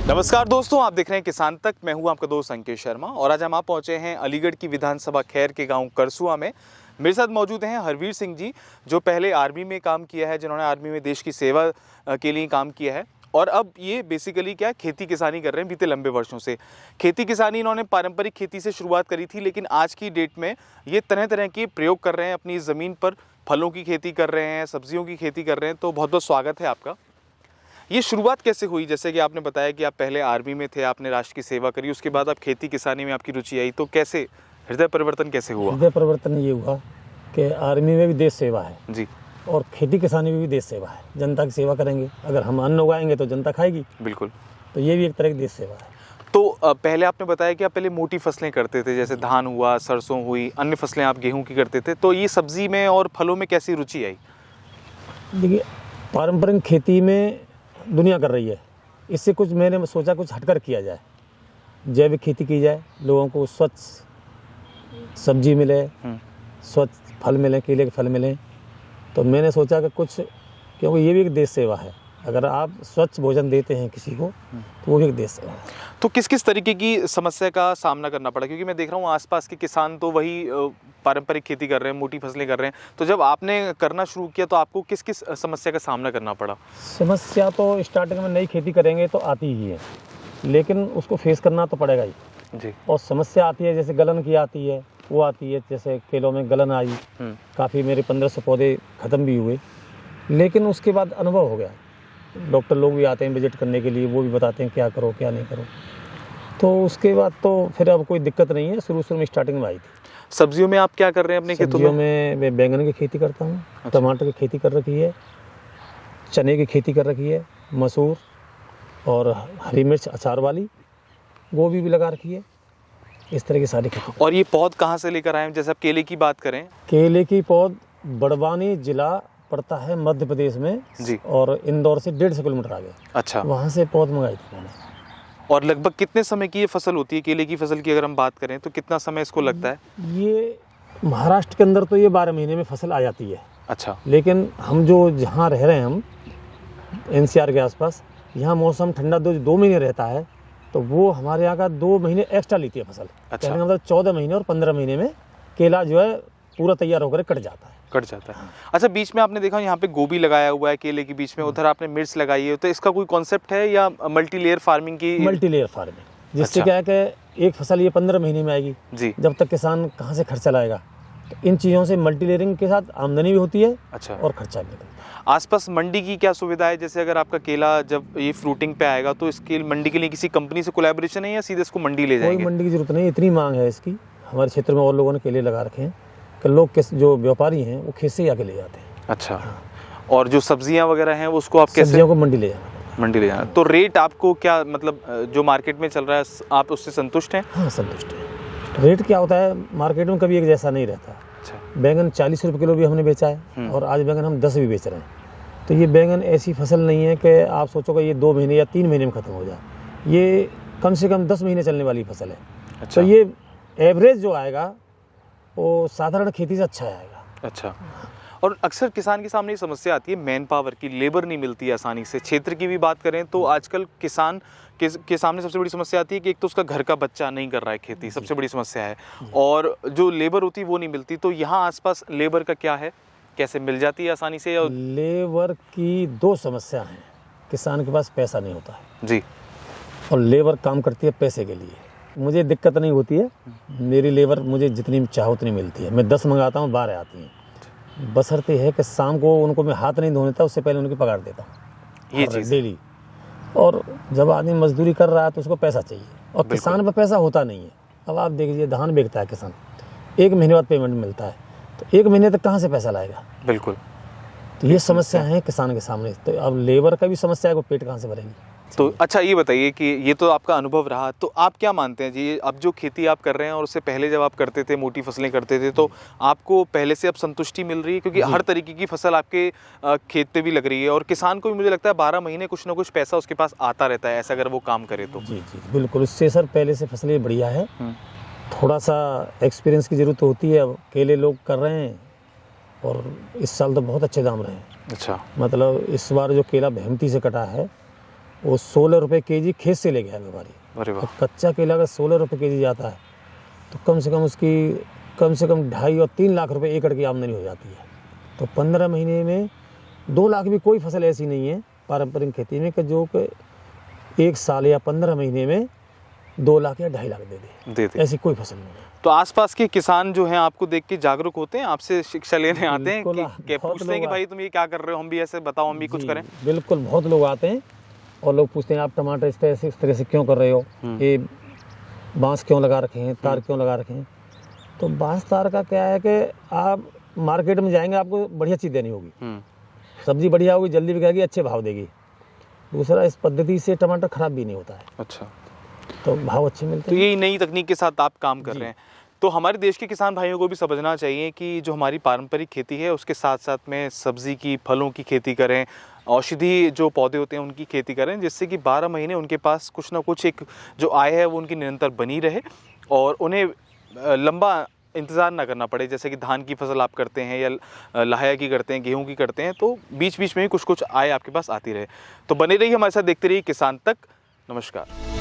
नमस्कार दोस्तों, आप देख रहे हैं किसान तक। मैं हूं आपका दोस्त अंकित शर्मा और आज हम आप पहुंचे हैं अलीगढ़ की विधानसभा खैर के गांव करसुआ में। मेरे साथ मौजूद हैं हरवीर सिंह जी, जो पहले आर्मी में काम किया है, जिन्होंने आर्मी में देश की सेवा के लिए काम किया है और अब ये बेसिकली क्या खेती किसानी कर रहे हैं बीते लंबे वर्षों से। खेती किसानी इन्होंने पारंपरिक खेती से शुरुआत करी थी, लेकिन आज की डेट में ये तरह तरह के प्रयोग कर रहे हैं अपनी ज़मीन पर। फलों की खेती कर रहे हैं, सब्जियों की खेती कर रहे हैं। तो बहुत बहुत स्वागत है आपका। ये शुरुआत कैसे हुई? जैसे कि आपने बताया कि आप पहले आर्मी में थे, आपने राष्ट्र की सेवा करी, उसके बाद आप खेती किसानी में आपकी रुचि आई, तो कैसे हृदय परिवर्तन कैसे हुआ? हृदय परिवर्तन ये हुआ कि आर्मी में भी देश सेवा है जी, और खेती किसानी में भी देश सेवा है। जनता की सेवा करेंगे, अगर हम अन्न उगाएंगे तो जनता खाएगी। बिल्कुल। तो ये भी एक तरह की देश सेवा है। तो पहले आपने बताया कि आप पहले मोटी फसलें करते थे, जैसे धान हुआ, सरसों हुई, अन्य फसलें आप गेहूं की करते थे। तो ये सब्जी में और फलों में कैसी रुचि आई? देखिए, पारंपरिक खेती में दुनिया कर रही है, इससे कुछ मैंने सोचा कुछ हटकर किया जाए, जैविक खेती की जाए, लोगों को स्वच्छ सब्जी मिले, स्वच्छ फल मिले, केले के फल मिलें। तो मैंने सोचा कि कुछ, क्योंकि ये भी एक देश सेवा है, अगर आप स्वच्छ भोजन देते हैं किसी को तो वो भी एक देश सेवा है। तो किस किस तरीके की समस्या का सामना करना पड़ा? क्योंकि मैं देख रहा हूँ आसपास के किसान तो वही पारंपरिक खेती कर रहे हैं, मोटी फसलें कर रहे हैं। तो जब आपने करना शुरू किया तो आपको किस किस समस्या का सामना करना पड़ा? समस्या तो स्टार्टिंग में नई खेती करेंगे तो आती ही है, लेकिन उसको फेस करना तो पड़ेगा ही जी। और समस्या आती है, जैसे गलन की आती है, वो आती है, जैसे केलों में गलन आई, काफ़ी मेरे 1500 पौधे ख़त्म भी हुए। लेकिन उसके बाद अनुभव हो गया, डॉक्टर लोग भी आते हैं विजिट करने के लिए, वो भी बताते हैं क्या करो क्या नहीं करो। तो उसके बाद तो फिर अब कोई दिक्कत नहीं है। शुरू में स्टार्टिंग में आई थी। सब्जियों में आप क्या कर रहे हैं अपने खेतों में? मैं बैंगन की खेती करता हूँ, टमाटर की खेती कर रखी है, चने की खेती कर रखी है, मसूर और हरी मिर्च अचार वाली, गोभी भी लगा रखी है। इस तरह की सारी खेती। और ये पौध कहाँ से लेकर आए हैं? जैसे आप केले की बात करें, केले की पौध बड़वानी जिला पड़ता है मध्य प्रदेश में जी, और इंदौर से 150 किलोमीटर आगे। अच्छा। वहाँ से पौध मंगाई थी मैंने। और लगभग कितने समय की ये फसल होती है? केले की फसल की अगर हम बात करें तो कितना समय इसको लगता है? ये महाराष्ट्र के अंदर तो ये 12 महीने में फसल आ जाती है। अच्छा। लेकिन हम जो जहाँ रह रहे हैं, हम NCR के आसपास, यहाँ मौसम ठंडा 2 महीने रहता है, तो वो हमारे यहाँ का 2 महीने एक्स्ट्रा लेती है फसल। अच्छा। मतलब 14 महीने और 15 महीने में केला जो है पूरा तैयार होकर कट जाता है। अच्छा, बीच में आपने देखा यहाँ पे गोभी लगाया हुआ है केले के बीच में, उधर आपने मिर्च लगाई है। तो इसका कोई कॉन्सेप्ट है या मल्टी लेयर फार्मिंग की? मल्टी लेयर फार्मिंग, जिससे अच्छा। क्या है कि एक फसल ये 15 महीने में आएगी जी। जब तक किसान कहाँ से खर्चा लाएगा। तो इन चीज़ों से मल्टी लेयरिंग के साथ आमदनी भी होती है। अच्छा। और खर्चा भी होता है। आसपास मंडी की क्या सुविधा है? जैसे अगर आपका केला जब ये फ्रूटिंग पे आएगा तो इसके मंडी के लिए किसी कंपनी से कोलैबोरेशन है या सीधे इसको मंडी ले जाएंगे? कोई मंडी की जरूरत नहीं, इतनी मांग है इसकी। हमारे क्षेत्र में और लोगों ने केले लगा रखे हैं कि लोग जो व्यापारी हैं वो खेत से ही आके ले जाते हैं। अच्छा। और जो सब्जियां वगैरह हैं उसको आप कैसे? सब्जियों को मंडी ले जाना। मंडी ले जाना। तो रेट आपको क्या, मतलब जो मार्केट में चल रहा है, आप उससे संतुष्ट हैं? हाँ, संतुष्ट है। रेट क्या होता है मार्केट में, कभी एक जैसा नहीं रहता। अच्छा। बैंगन 40 रुपये किलो भी हमने बेचा है और आज बैंगन हम 10 भी बेच रहे हैं। तो ये बैंगन ऐसी फसल नहीं है कि आप सोचोगे ये 2 महीने या 3 महीने में ख़त्म हो जाए। ये कम से कम 10 महीने चलने वाली फसल है। अच्छा। तो ये एवरेज जो आएगा वो साधारण खेती से अच्छा आएगा। अच्छा। और अक्सर किसान के सामने ये समस्या आती है मैन पावर की, लेबर नहीं मिलती आसानी से। क्षेत्र की भी बात करें तो आजकल किसान के सामने सबसे बड़ी समस्या आती है कि एक तो उसका घर का बच्चा नहीं कर रहा है खेती, सबसे बड़ी समस्या है, और जो लेबर होती है वो नहीं मिलती। तो यहाँ आसपास लेबर का क्या है, कैसे मिल जाती है आसानी से? और लेबर की 2 समस्या हैं। किसान के पास पैसा नहीं होता है जी, और लेबर काम करती है पैसे के लिए। मुझे दिक्कत नहीं होती है, मेरी लेबर मुझे जितनी चाहो उतनी मिलती है। मैं 10 मंगाता हूँ, 12 आती हैं। बशर्ते है कि शाम को उनको मैं हाथ नहीं धोने देता, उससे पहले उनकी पगार देता हूँ, ये चीज़ डेली। और जब आदमी मजदूरी कर रहा है तो उसको पैसा चाहिए, और किसान पर पैसा होता नहीं है। अब आप देखिए, धान बेचता है किसान, 1 महीने बाद पेमेंट मिलता है, तो 1 महीने तक कहाँ से पैसा लाएगा? बिल्कुल। तो ये समस्या है किसान के सामने। तो अब लेबर का भी समस्या है, वो पेट कहाँ से भरेंगे? तो अच्छा, ये बताइए कि ये तो आपका अनुभव रहा, तो आप क्या मानते हैं जी, अब जो खेती आप कर रहे हैं और उससे पहले जब आप करते थे, मोटी फसलें करते थे, तो आपको पहले से अब संतुष्टि मिल रही है? क्योंकि हर तरीके की फसल आपके खेत पे भी लग रही है और किसान को भी मुझे लगता है 12 महीने कुछ ना कुछ पैसा उसके पास आता रहता है, ऐसा अगर वो काम करे तो। जी जी बिल्कुल, उससे सर पहले से फसलें बढ़िया है। थोड़ा सा एक्सपीरियंस की ज़रूरत होती है। अब केले लोग कर रहे हैं और इस साल तो बहुत अच्छे दाम रहे हैं। अच्छा। मतलब इस बार जो केला भेमती से कटा है वो 16 रुपये केजी खेत से ले गया व्यापारी। अरे वाह। अब कच्चा केला अगर 16 रुपये केजी जाता है तो कम से कम उसकी कम से कम 2.5 और 3 लाख रुपए एकड़ की आमदनी हो जाती है। तो 15 महीने में 2 लाख भी कोई फसल ऐसी नहीं है पारंपरिक खेती में कि जो कि 1 साल या 15 महीने में 2 लाख या 2.5 लाख दे दे। ऐसी कोई फसल नहीं है। तो आसपास के किसान जो हैं आपको देख के जागरूक होते हैं, आपसे शिक्षा लेने आते हैं बिल्कुल, कि बहुत पूछते हैं कि लोग भाई तुम ये क्या कर रहे हो, हम भी ऐसे बताओ, हम भी कुछ जी, करें? बिल्कुल, बहुत लोग आते हैं और लोग पूछते हैं आप टमाटर इस तरह से क्यों कर रहे हो, ये बांस क्यों लगा रखे हैं, तार क्यों लगा रखे हैं। तो बांस तार का क्या है कि आप मार्केट में जाएंगे आपको बढ़िया चीज़ देनी होगी, सब्जी बढ़िया होगी, जल्दी बिकेगी, अच्छे भाव देगी। दूसरा, इस पद्धति से टमाटर खराब भी नहीं होता है। अच्छा, तो भाव अच्छे मिलते तो हैं। यही नई तकनीक के साथ आप काम कर रहे हैं। तो हमारे देश के किसान भाइयों को भी समझना चाहिए कि जो हमारी पारंपरिक खेती है उसके साथ साथ में सब्जी की, फलों की खेती करें, औषधि जो पौधे होते हैं उनकी खेती करें, जिससे कि 12 महीने उनके पास कुछ ना कुछ एक जो आय है वो उनकी निरंतर बनी रहे और उन्हें लंबा इंतज़ार ना करना पड़े। जैसे कि धान की फसल आप करते हैं या लाया की करते हैं, गेहूं की करते हैं, तो बीच बीच में ही कुछ कुछ आय आपके पास आती रहे। तो बने रहिए हमारे साथ, देखते रहिए किसान तक। नमस्कार।